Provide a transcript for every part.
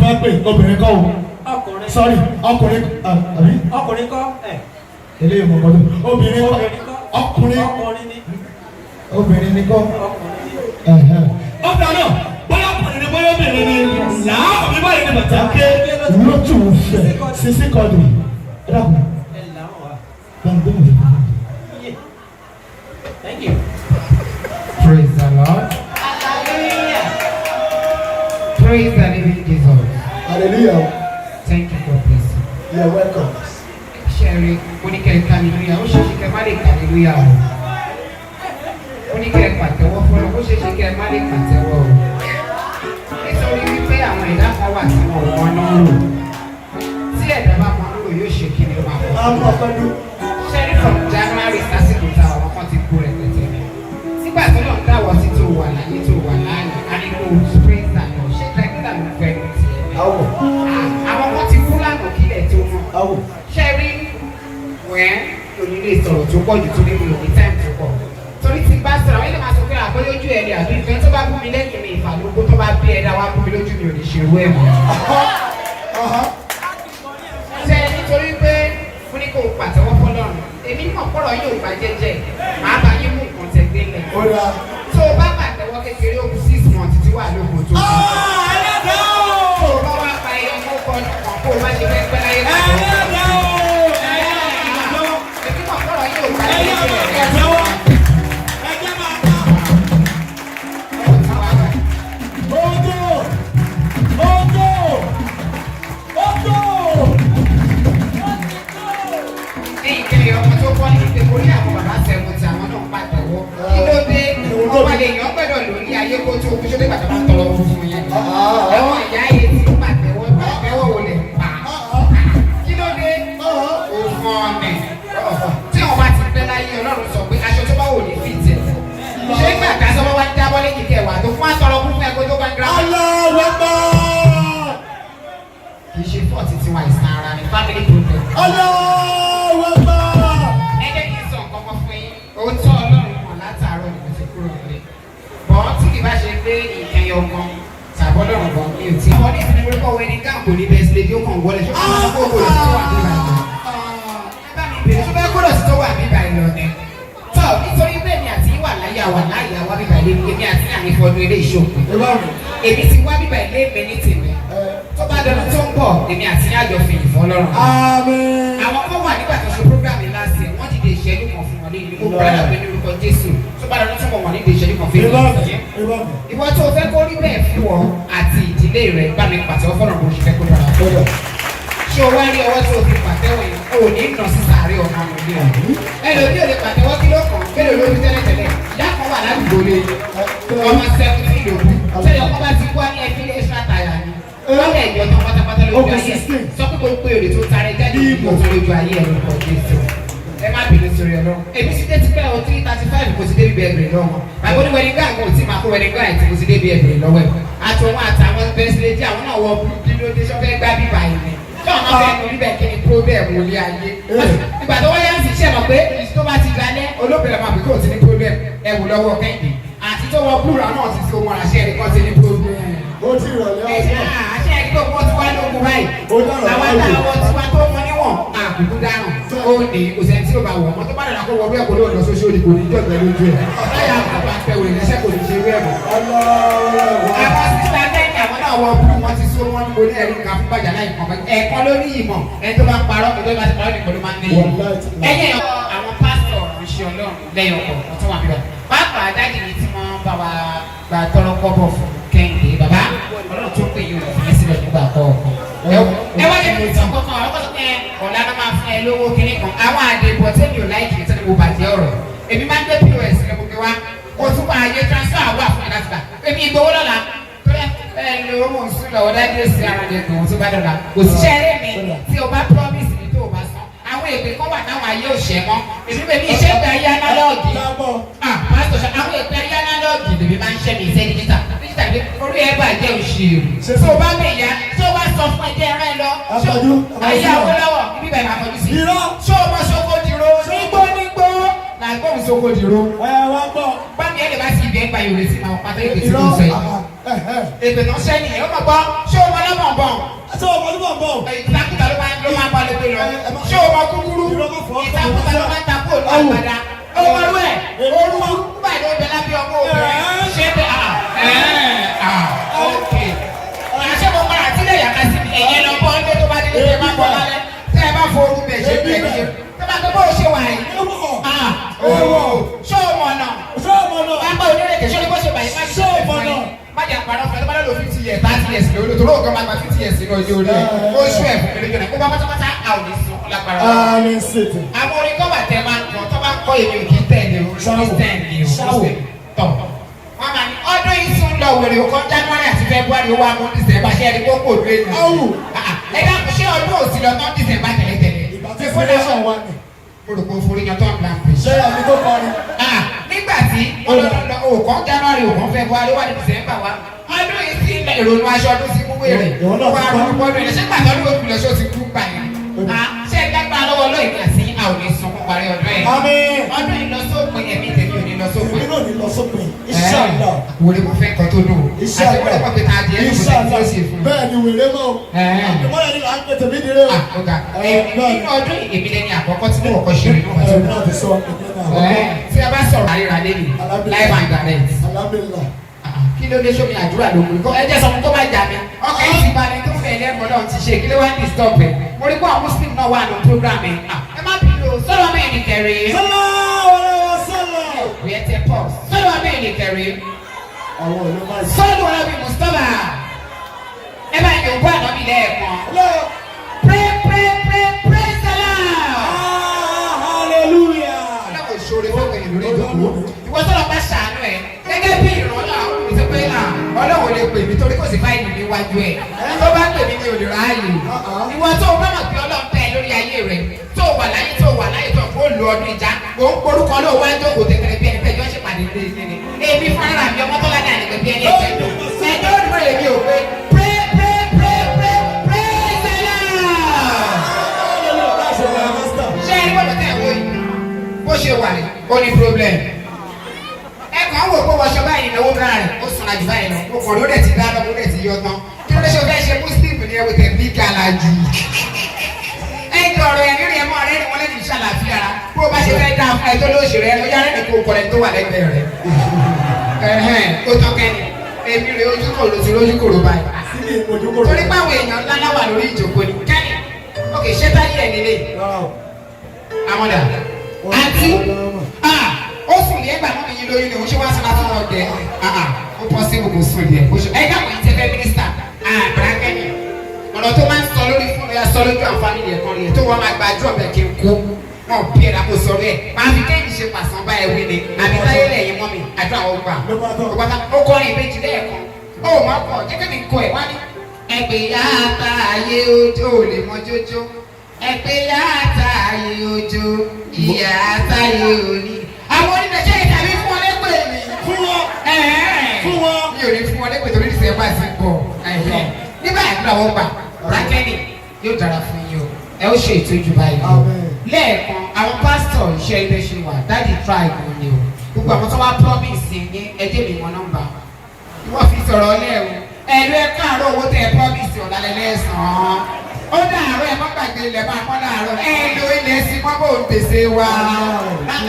fẹ́ pè obìnrin kọ́ o. Ọkùnrin. Sorry, ọkùnrin àbí? Ọkùnrin kọ́ Eléyìí mọ̀ mọ́tò. Obìnrin kọ́. Ọkùnrin. Ọkùnrin ni. Obìnrin ni kọ́. Ọkùnrin ni. Ọ̀dà náà bóyá ọkùnrin ni bóyá obìnrin ni làá òbí báyìí ni bàtà ké lójú fẹ̀ Sisi Quadri. Ẹ dàkún. Ẹ làwọn wa. Gbàgbé mi. Thank you. Praise the Lord. Hallelujah. Praise the living Jesus. Hallelujah. Thank you, God bless you. You are welcome. Sherry, oníkẹ́ hallelujah. Ó ṣe ṣe kẹ́ má lè hallelujah o. Oníkẹ́ pàtẹ́wọ́ fọlọ́. Ó ṣe ṣe kẹ́ má lè pàtẹ́wọ́ o. Nítorí wípé àwọn ẹ̀dá kan wà tí wọn ò mọ náà rò. Tí ẹ̀dá bá mọ náà rò yóò ṣe kí ni ó máa fọ́. Àmọ́ ọ̀pẹ́dù. Sherry from January lásìkò tá àwọn kan ti kú rẹ̀ tẹ̀tẹ̀. Nígbà tó náà dáwọ́ sí tó wà láyé tó wà láàyè, a ní kó praise that Lord. Ṣé dàgbà ló fẹ́ mi tiẹ̀? Àwọ̀. Àwọn kan ti kú lánàá kílẹ̀ tó mọ̀. Àwọ̀. Sherry wẹ́n lóní lè sọ̀rọ̀ tó pọ̀ jù tó ní mi ò ní time tó pọ̀. Torí ti bá sọ̀rọ̀ àwọn ilé máa sọ pé àbóyójú ẹ̀ lè àbí ìfẹ́ tó bá bú mi lẹ́yìn mi ìfàlógó tó bá bí ẹ̀dá wá bú mi lójú mi ò ní ṣe irú ẹ̀ mọ́. Ṣé nítorí pé mo ní kó o pàtẹ́wọ́ fọlọ́run èmi mọ̀ pọ̀rọ̀ yóò bá jẹ́jẹ́ màá bá yín mú nǹkan tẹ̀ gbé lẹ̀. Tó o bá pàtẹ́wọ́ kékeré ó kù 6 months tí wà lóko tó kù. Tó o bá wá pa ẹyọ mọ́ kọ́ ọ̀nà kan kó o má ṣe fẹ́ pẹ́ láyé láti ayé kó tó kú sódé bàtà máa ń tọrọ fún fún yẹn. Ẹ̀wọ̀n ìyá yẹn ti ń pàtẹ́wọ́ pàtẹ́wọ́ wò lè pa. Kí ló dé? Òfin ọ̀nẹ̀. Tí wọ́n bá ti pẹ́ láyé Ọlọ́run sọ pé aṣọ tó bá wò ní fìtì. Ṣé ìgbà ká sọ wọ́n wá jábọ́ lẹ́yìn kẹwàá tó fún àtọ̀rọ̀ fún fún ẹgbẹ́ tó bá ń gbà. Ọlọ́wọ́gbọ́. Kì í ṣe fọ́ọ̀tì tiwa ìsàn ara ní family problem. Ọlọ́wọ́gbọ́. Ẹ jẹ́ kí n sọ nǹkan kan fún yín. Òótọ́ Ọlọ́run mọ̀ látàárọ̀ ní kò kúrò nílé. Bọ̀ tí kì bá ṣe pé ìkẹyọ gan tàbọ̀ lọ́rùn gan ní òtí. Àwọn ní ìsinmi wípé ọwọ́ ẹni gáàkó ní bẹ́ẹ̀ sílé yóò kàn wọlé ṣé wọ́n máa kó kó lọ sí tó wà níbà yìí. Ẹ bá mi bèrè tó bẹ́ẹ̀ kó lọ sí tó wà níbà yìí lọ ní. Tọ́ nítorí bẹ́ẹ̀ ni àti wà láyé àwa láyé àwa bíbà ilé mi èmi àti àmì fọdún ilé ìṣòkò. Èmi ti wá bíbà ilé mi ní tèmi. Tó bá dọ̀nà tó ń bọ̀ èmi àti àjọ fi ìfọ́ lọ́rùn. Àwọn kan wà nígbà tó ṣe prógrámì láti wọ́n dìde ìṣẹ́jú kan fún wọn ní ìlú kókòrò àgbẹ̀ ní orúkọ Jésù. Tó bá dọ̀nà tó mọ̀ wọ́n ní ìṣẹ́jú kan fún ìlú. Ìwọ tó fẹ́ kó rí bẹ́ẹ̀ fún ọ àti ìdílé rẹ̀ bá mi pàtẹ́wọ́ fọ́nà bó ṣe fẹ́ kó dára fún ọ. Ṣé o wá rí ọwọ́ tó fi pàtẹ́wọ́ yìí? O ò ní nà sí sàárẹ̀ ọmọ mi ní ọ̀hún. Ẹlòmí ò lè pàtẹ́wọ́ kí ló kàn mélòó lórí tẹ́lẹ̀tẹ́lẹ̀. Ìyá kan wà ládùúgbò lé ọmọ 70 lòkù. Tẹ́lẹ̀ ọkọ bá ti wá ní ẹbí lé ṣàtàyà ni. Wọ́n lè yọ tán pátápátá lójú ayé. Sọ pé gbogbo èrè tó tarẹ jáde ìbò tó lójú ayé ẹ̀rọ pọ̀ Jésù. Ẹ má bínú sórí Ọlọ́run. Èmi sì dé ti pẹ́ o 335 kò sí débi bẹ́ẹ̀ lọ́wọ́. Àgbo ní wẹ́ni gáà kò tí máa kó wẹ́ni gáà tí kò sí débi ẹ̀bẹ̀rẹ̀ lọ́wọ́ ẹ̀. Àtọ̀wọ́n àtàwọn bẹ́sílẹ̀jì àwọn náà wọ bílódé sọ́fẹ́ gbá bíbá yìí. Sọ́ọ̀nà fẹ́ẹ́ ní bíbẹ̀ kí ni problem wọlé ayé. Ìgbà tó wáyé ń sì ṣe mọ̀ pé tó bá ti dalẹ̀ olóbìnrin máa bí kò sí ní problem ẹ wò lọ́wọ́ Kẹ́hìndé. Àti tó wọ plural náà ti fi ohun àṣẹ ẹ̀rí kan ti ní problem. Ó ti rọ̀lẹ́ ọ̀sán. Àṣẹ ẹ̀rí tó wọ́n ti wá lógun báyìí. Àwọn àtàwọn tí wọ́n tó mọ níwọ̀n àkùkù dáràn. Ó ní kò sẹ́ni tí ó bá wọ̀ ọmọ tó bá dàda kó wọ bí ẹ̀kọ́ lóòótọ́ sóṣó ni kò ní jọ ìgbẹ́ lójú ẹ̀. Báyà àgbà pẹ̀wò ìrẹsẹ̀ kò ní ṣe wí ẹ̀mọ́. Àwọn sísá lẹ́yìn àwọn náà wọ búrú wọn ti sún wọn ní orí ẹ̀rí kan fún bàjá láì kàn ẹ̀kan lórí ìmọ̀ ẹni tó bá ń parọ́ ẹni tó bá ti parọ́ nìkan ló máa ń ní ìmọ̀. Ẹ̀yìn àwọn pásítọ̀ ìṣe Ọlọ́run lẹ́yìn ọkọ̀ ọ̀tún wà níbẹ̀. Pàápàá dájú ni tí wọ́n bá wa gba tọrọ kọ́bọ̀ fún Kẹ́hìndé bàbá Ọlọ́run tó pè yín òfin sílẹ̀ nígbà kọ̀ọ̀kan. Ẹ wá lẹ́nu ìtàn kankan àwọn kọ́sọ́ pé ọ̀la ló máa fún ẹ lówó kínní kan àwọn àdèbò tẹ́mi ò láìkì ní tẹ́lẹ̀ mo bàjẹ́ ọ̀rọ̀ èmi máa ń gbé POS rẹ̀ gbogbo wa o tún bá ayé transfer wà fún ẹ̀dá fìgbà èmi ìgbowó lọ́la ẹ lówó mò ń sún lọ́wọ́ dájú sí ara rẹ̀ gan tó bá dọ̀la kò sí ṣẹ́rẹ́ mi tí o bá promise mi tó o bá san àwọn èpè kan wà táwọn ayé ò ṣẹ́ mọ́ èmi bèbí iṣẹ́ ìgbà ayé análọ́ọ̀gì pásítọ̀ àwọn èpè ayé análọ́ọ̀gì lèmi máa ń ṣẹ́ mi iṣẹ́ díjítà tàbí orí ẹ bàjẹ́ òṣèré tó o bá bẹ̀ yá tó o bá sọ fún ẹjẹ́ rẹ lọ ayé Awólọ́wọ̀ níbí bẹ̀rẹ̀ máa kọjú sí tó o bá sọ́kò dìrò nígbó làgbọ́n sọ́kò dìrò bámi ẹ̀ lè bá sì ibẹ̀ ń gba ìròyìn sí máa pátá ìpè tí kò sọ yìí èpè náà sẹ́ni ẹ̀ ó mọ̀ gbọ́ ṣé o mọ lọ́mọ bọ̀m̀bọ̀m. Ṣé o mọ ní bọ̀m̀bọ̀m? Ìtàkùtà ló máa ń balẹ̀ pé lọ. Ṣé o mọ kúkúrú? Ìtàkùtà ló máa ń ta kó lọ àgbàdá. Ó wọlú ẹ̀. Orúkú báyìí ló bẹ lábẹ́ ọmọ obìnrin. Ṣé bẹ́ẹ̀ ok. Àṣẹ mo máa àtìlẹ̀ yàrá sí ẹ̀yẹ lọ bọ́ ọ́n tó bá délé tẹ́ máa bọ́ lálẹ́. Tẹ́ ẹ bá fọ orú bẹ̀ ṣe bẹ́ẹ̀ ṣe. Tẹ́ bá tó bó ṣe wà yìí. Ṣé o mọ̀ náà? Ṣé o mọ̀ náà? Pápá onírèké ṣé o ní bó ṣe bàyìí má ṣe o mọ̀ náà? Má jẹ́ àpárọ̀ fún ẹ tó bá lọ 50 years 30 years lórí tó lóògùn máa gba 50 years nínú ọjọ́ orí ẹ̀. Ó ṣú ẹ̀ fún mi lójú rẹ̀ kó bá pátápátá àwọn èso lágbára. Àwọn orin kọ́ wà tẹ́ máa ń kọ́ tó bá ń kọ́ èmi ò kí tẹ̀lé o Christian ni o tọ̀. Wọ́n máa ní ọdún yìí tún lọ wèrè o kan January àti February ó wà mú December ṣe ẹni kó kò lóye nù. Ẹ dákun ṣé ọdún òsì lọ tán December tẹ̀lé-tẹ̀lé. Tí fúnlẹ́sàn wà ní. Mo rò pé forí yan tó ń plan pè. Ṣé àmì tó kọrin? Nígbà tí ọlọ́dọọdọ òkan January òkan February ó wà ní December wa ọdún yìí ti ilẹ̀ ìrònú aṣọ ọdún sí gbogbo èrè wà á rún bọ́ọ̀lù ẹ̀ ṣé pàtó ọdún òkú lọ́sọ̀ ti kú gbà yẹn. Ṣé ẹ gbàgbà lọ́wọ́ lóyìn àti àwọn èso kó parí ọdún ẹ̀. Ọdún yìí lọ sópin ẹ̀mí tèmi ò ní lọ sópin. Èmi náà ní lọ sópin. Inshallah. Wòlé mo fẹ́ kọ́ tó dùn. Àti wọlé pọ̀ pé ta adìẹ ló fẹ́ tí ó sì fún. Bẹ́ẹ̀ ni wèrè mọ́. Àdìmọ́lẹ̀ ni là ń pè tèmi dire o. Nínú ọdún èmi lẹ́ni àkọ́kọ́ tí mo kọ́kọ́ ṣe nínú ọdún. Tí a bá sọ̀rọ̀ àríra lẹ́nu live and direct. Kí ló dé sómi àdúrà lókun kọ́ ẹ jẹ́ sọ fún tó bá jà mí. Ọkọ̀ yìí ti balẹ̀ tó fẹ́ lẹ́mọ̀ náà ti ṣe kí ló wá ní stop ẹ̀. Mo rí pé àwọn Muslim náà wà ní program ẹ̀. Ẹ má bínú o, sọ́dọ̀ mi ní kẹrin. Wíyẹ tẹ pọ̀. Sọ́dọ̀ mi ní kẹrin. Sọ́dọ̀ wọn bí Mustapha. Ẹ bá yẹ òkú àná mi lẹ́ẹ̀kan. Pray salam. Hallelujah. Ọlọ́run ìṣòro fún ẹ̀yìn lórí ìjókòó. Ìwọ sọ̀rọ̀ bá ṣàánú ẹ̀. Gẹ́gẹ́ bí ìrànlọ́ àwọn olùsọ pé Ọlọ́run lè pè mí torí kò sí fáìlì níwájú ẹ̀. Tó bá pè mí ní olè ráàyè. Ìwọ tó o bá mọ̀ pé Ọlọ́run tẹ̀ lórí ayé rẹ̀. Tó wà láyé tó kó lu ọdún ìjà. Mò ń porúkọ lóò wá jókòó tẹ̀tẹ̀rẹ̀ bí ẹni pé ẹjọ́ ṣèpàdé ilé ilé ni. Èmi fúnra mi ọmọ tó ládé àlejò bí ẹni ẹ̀jẹ̀ tó. Ẹjọ́ òdùbọ̀ lè mi ò pé pray salam. Ṣé ẹni wọ́n tẹ̀ wọ́ yìí? Bó ṣe wà ní ó ní problem. Ẹ̀kọ́ wò pé wọ́n ṣọ báyìí ìnáwó náà rẹ̀ ó sùn àjù báyìí lọ. Ó kàn ló dẹ̀ ti dá lọ, ó dẹ̀ ti yọ tán. Kí ló dé ṣe fẹ́ ṣe Muslim ní ẹwọ́ tẹ̀ bí gàlà jù? Ẹ̀yin ọ̀rọ̀ yẹn nínú ẹ̀mọ́ rẹ̀ ni wọ́n lè ní ṣàlàfíà. Bó o bá ṣe fẹ́ dá fún ẹ tó lóṣù rẹ̀ ó yára ẹ̀kọ́ kọ̀ọ̀lẹ́ tó wà lẹ́gbẹ̀ẹ́ rẹ̀. Ó tọ́ kẹ́ni. Èmi rè ojú kò lòsì lójú kòrò báyìí. Torí pé àwọn èèyàn ńlá náà wà lórí ìjókòó ni. Kẹ́ni, ok, ṣé táyé ẹ̀ nílé? Àwọn dà. Àti ó sùn ní ẹgbàá náà yín lóyún ni òun ṣe wá sọ́nà fún ọ̀dẹ. Ó pọ̀ sí gbogbo sùn ní ẹ̀kọ́ ṣe. Ẹ dáhùn ìtẹ́fẹ́ mínísítà. Bírákẹ́ni. Ọ̀nà tó máa ń sọ lórí fún mi, sọ lójú àǹfààní ẹ̀kan rẹ̀ tó wọ́n máa gbàjú ọ̀bẹ kí n kú. Wọ́n bí ẹ̀dá kó sọ̀rọ̀ ẹ̀. Máa fi kéèjì ṣe pàṣán bá ẹ wí ni. Àbí táyé lẹ́yìn mọ́ mi, àdúrà ó gbà. Ó kọrin ìbejì lẹ́ẹ̀kan. Ó máa pọ̀ jẹ́kẹ́ mi kọ ẹ̀ wá ní. Ẹgbẹ́ yàtà ayé ojú ò lè mọ jójó. Ẹgbẹ́ yàtà ayé ojú ìyá àtàyè òní. Àwọn onídàájọ́ ìtàbí fún wọn lẹ́pẹ̀ mi. Fún wọn. Mi ò ní fún wọn lẹ́pẹ̀ torí December ti bọ̀. Nígbà yẹn làwọn gbà rákẹ́nì yóò dára fún yín o. Ẹ ó ṣe ètò ìjọba yìí. Lẹ́ẹ̀kan àwọn pásítọ̀ iṣẹ́ ilé ṣe wà dáàdì try gan ni o. Gbogbo àwọn tó wá promise ní ẹjẹ́ mi wọn nọ́mbà. Wọ́n fi sọ̀rọ̀ lẹ́ẹ̀wọ̀. Ẹ̀rọ ẹ káàárọ̀ owó tẹ promise ọ̀làlẹ́lẹ́sàn-án. Ó dàárọ̀ ẹ má gbàgbé ilẹ̀ máa kọ́ dàárọ̀. Ẹ lo ilẹ̀ sí mọ́bò ń pèsè wa.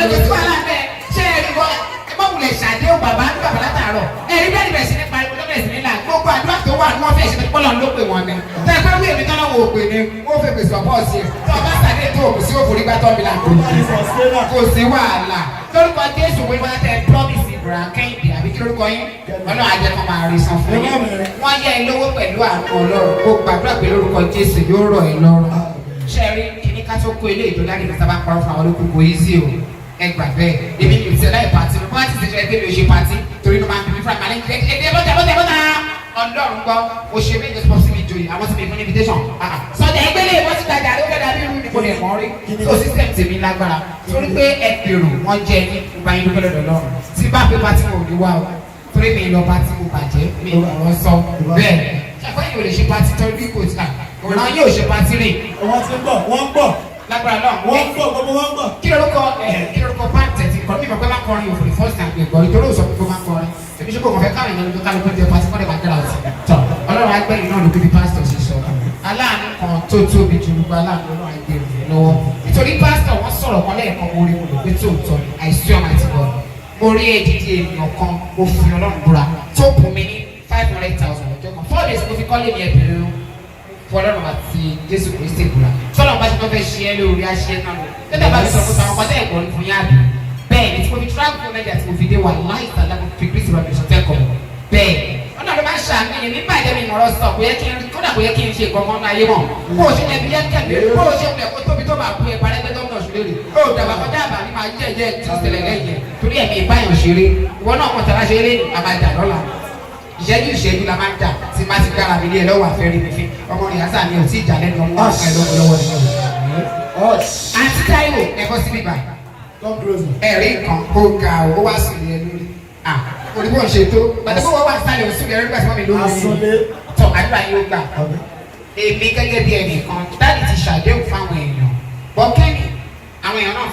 Ẹ̀rọ tí wàá lábẹ́ ṣé ẹ rí wọ́n ẹ má wulẹ̀ ṣàdéhùn bàbá ní bàbá látàárọ̀. Ẹ̀rí bẹ́ẹ̀ ni bẹ̀rẹ̀ sí ní pariwo lọ́bẹ̀rẹ̀ sí ní là. Gbogbo àdúrà tó wà ní wọ́n fẹ́ ṣe pé Pọ́lọ́ ló pè wọ́n ni. Tẹ̀gbẹ́ wí èmi tọ́lọ́ wò pè ní wọ́n fẹ́ pèsè ọ̀pọ̀ sí i. Tí ọba sàdé tó òkú sí òfòrí gbá tọ́ mi là kò sí wàhálà. Lórúkọ Jésù wí wá tẹ promise Ibrahim Kẹ́hìndé àbí kí lórúkọ yín? Ọlọ́run ajẹ́ kan máa rí san fún yín. Wọ́n yẹ ẹ lówó pẹ̀lú àánú Ọlọ́run. Ó gbàdúrà pé lórúkọ Jésù yóò rọ̀ ẹ́ lọ́rùn. Ṣẹ́rí kìíní ká tó kó ilé ìjọba ní ìgbésẹ̀ bá parọ́ fún àwọn olókùn kò easy o. Ẹ gbà bẹ́ẹ̀. Èmi kì í ṣe láì pàtí. Mo máa ti ṣe ṣe pé mi ò ṣe pàtí torí ló máa ń bíbí fún àmàlẹ́ ẹ̀ẹ́dẹ́ bọ́tà. Ọlọ́run gbọ́ òṣèré ìjọsìn pọ̀ sí mi joyè àwọn tí mi fún invitation. Sọ̀tẹ̀ ẹgbẹ́lẹ́ ìbọn ti tajà ló fẹ́ẹ́ dàbí irú ni kò lè mọ́ rí. So system tèmi lágbára. Torí pé ẹ gbèrò wọ́n jẹ ní ìgbà yín dúpẹ́ lọ́dọ̀ lọ́rùn. Tí bá pé pátí mo ní wá o. Torí mi lọ pátí mo bàjẹ́ mi ọ̀rọ̀ sọ bẹ́ẹ̀. Ṣàkóyè ò lè ṣe pátí torí bí kò tà. Ọ̀ràn yóò ṣe pátí rè. Wọ́n ti ń bọ̀, wọ́n ń bọ̀. Lágbára náà. Wọ́n ń bọ̀, gbogbo wọn ń bọ̀. Kí lorúkọ pàǹtẹ̀ ti kọ́ mímọ̀ pé máa kọrin òfin the first time gbẹ̀gbọ́ nítorí òsọ pé máa kọrin. Èmi ṣe kò kàn fẹ́ káwọn èèyàn lójú kálukú jẹ pátí kọ́ni máa dára ọ̀sìn. Tọ́ ọlọ́run agbẹ́yìn náà ló gbé bí pásítọ̀ ṣe sọ aláàánú kan tó tóbi jù gbogbo aláàánú ọlọ́run agbẹ́yìn lọ́wọ́ nítorí pásítọ̀ wọ́n sọ̀rọ̀ kan lẹ́ẹ̀kan mo rí mo lò pé tóòtọ́ ni àìsí ọmọ àti bọ̀ mo rí èdìdì ènìyàn kan mo fi ọlọ́run búra tó bù mí ní 500,000 ọjọ́ kan 4 days mo fi kọ́lé ní ẹ̀bìrin fọlọ́run àti Jésù Kristi búra tọ́lọ́ bá ti tọ́ fẹ́ ṣe é lórí aṣẹ́ náà lọ tẹ́tẹ́ bá ti sọ fún àwọn ọmọdé ẹ̀gbọ́n fún yáàbí bẹ́ẹ̀ ni tí mo fi travel fún Nàìjíríà tí mo fi dé wà láìsàn láti fi Kristi rọ̀ bẹ̀rẹ̀ sọ́tẹ́ kọ̀ bẹ́ẹ̀ ọ̀nà ló máa ń ṣàmì yẹn nígbà ìjẹ́ mi ìmọ̀ràn sọ kò yẹ kí n kódà kò yẹ kí n ṣe kankan náà ayé mọ̀ bó o ṣe lè fi yẹ kẹ́mi bó o ṣe lè kó tóbi tó máa kú ẹ parẹ́ pé gómìnà ṣùlẹ̀ rè ó dàgbà kọjá àbá mi máa jẹ́ ẹ̀jẹ̀ tí ó ṣẹlẹ̀ lẹ́yìn torí ẹ̀mí ìbáyọ̀ ṣeré ìwọ náà mọ̀ tàbá ṣeré àmàjà lọ́la ìṣẹ́jú la máa ń jà tí má ti gbára mi lé ẹ lọ́wọ́ àfẹ́rí mi fi ọmọ rẹ̀ yásà mi ò tí ì jà lẹ́nu ọmọ ọ̀sán ẹ̀ lọ́wọ́ àti Táíwò ẹ̀kọ́ sí bíbá ẹ̀rí nǹkan ó ga ó wá sí ilé lórí olùkọ́ ṣètò bàtà kó wọ́n wá sáré oṣù rẹ̀ nígbà tí wọ́n mi lórí tọ́ àdúrà yóò gbà èmi gẹ́gẹ́ bí ẹnìkan dáàdì ti ṣàdéhùn fáwọn èèyàn bọ́kẹ́ni àwọn èèyàn náà fẹ́.